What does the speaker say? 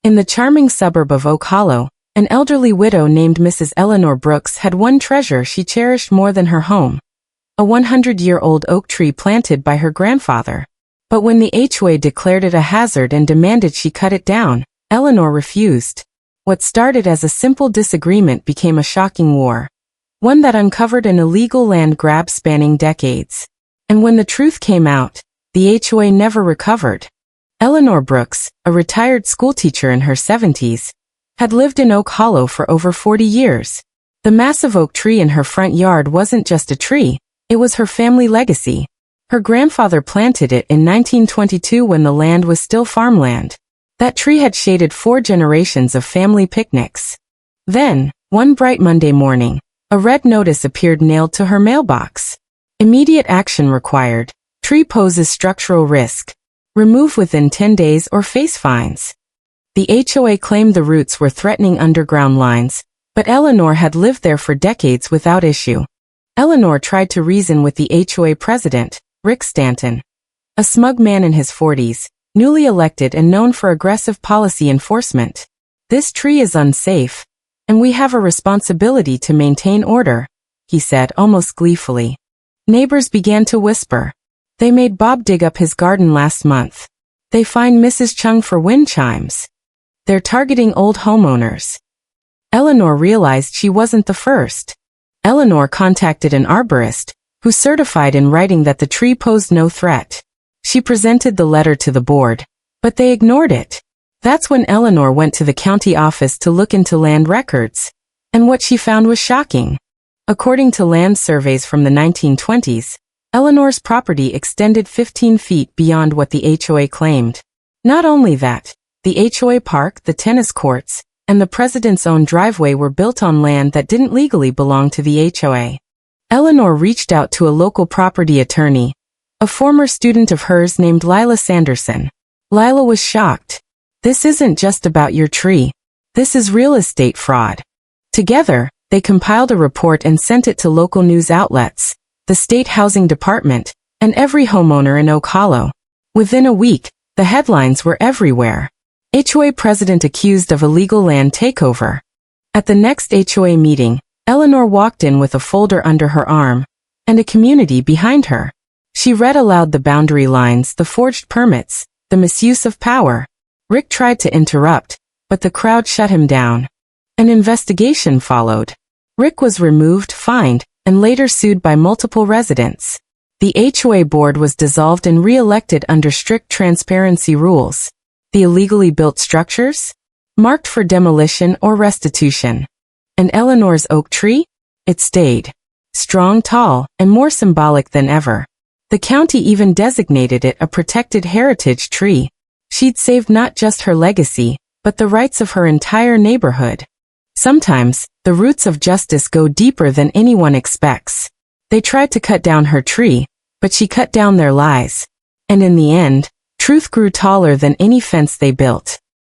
In the charming suburb of Oak Hollow, an elderly widow named Mrs. Eleanor Brooks had one treasure she cherished more than her home: a 100-year-old oak tree planted by her grandfather. But when the HOA declared it a hazard and demanded she cut it down, Eleanor refused. What started as a simple disagreement became a shocking war, one that uncovered an illegal land grab spanning decades. And when the truth came out, the HOA never recovered. Eleanor Brooks, a retired schoolteacher in her 70s, had lived in Oak Hollow for over 40 years. The massive oak tree in her front yard wasn't just a tree, it was her family legacy. Her grandfather planted it in 1922 when the land was still farmland. That tree had shaded 4 generations of family picnics. Then, one bright Monday morning, a red notice appeared nailed to her mailbox. Immediate action required. Tree poses structural risk. Remove within 10 days or face fines. The HOA claimed the roots were threatening underground lines, but Eleanor had lived there for decades without issue. Eleanor tried to reason with the HOA president, Rick Stanton, a smug man in his 40s, newly elected and known for aggressive policy enforcement. "This tree is unsafe, and we have a responsibility to maintain order," he said almost gleefully. Neighbors began to whisper. "They made Bob dig up his garden last month. They fined Mrs. Chung for wind chimes. They're targeting old homeowners." Eleanor realized she wasn't the first. Eleanor contacted an arborist, who certified in writing that the tree posed no threat. She presented the letter to the board, but they ignored it. That's when Eleanor went to the county office to look into land records, and what she found was shocking. According to land surveys from the 1920s, Eleanor's property extended 15 feet beyond what the HOA claimed. Not only that, the HOA park, the tennis courts, and the president's own driveway were built on land that didn't legally belong to the HOA. Eleanor reached out to a local property attorney, a former student of hers named Lila Sanderson. Lila was shocked. "This isn't just about your tree. This is real estate fraud." Together, they compiled a report and sent it to local news outlets, the state housing department, and every homeowner in Oak Hollow. Within a week, the headlines were everywhere. HOA president accused of illegal land takeover. At the next HOA meeting, Eleanor walked in with a folder under her arm, and a community behind her. She read aloud the boundary lines, the forged permits, the misuse of power. Rick tried to interrupt, but the crowd shut him down. An investigation followed. Rick was removed, fined, and later sued by multiple residents. The HOA board was dissolved and re-elected under strict transparency rules. The illegally built structures? Marked for demolition or restitution. And Eleanor's oak tree? It stayed. Strong, tall, and more symbolic than ever. The county even designated it a protected heritage tree. She'd saved not just her legacy, but the rights of her entire neighborhood. Sometimes, the roots of justice go deeper than anyone expects. They tried to cut down her tree, but she cut down their lies. And in the end, truth grew taller than any fence they built.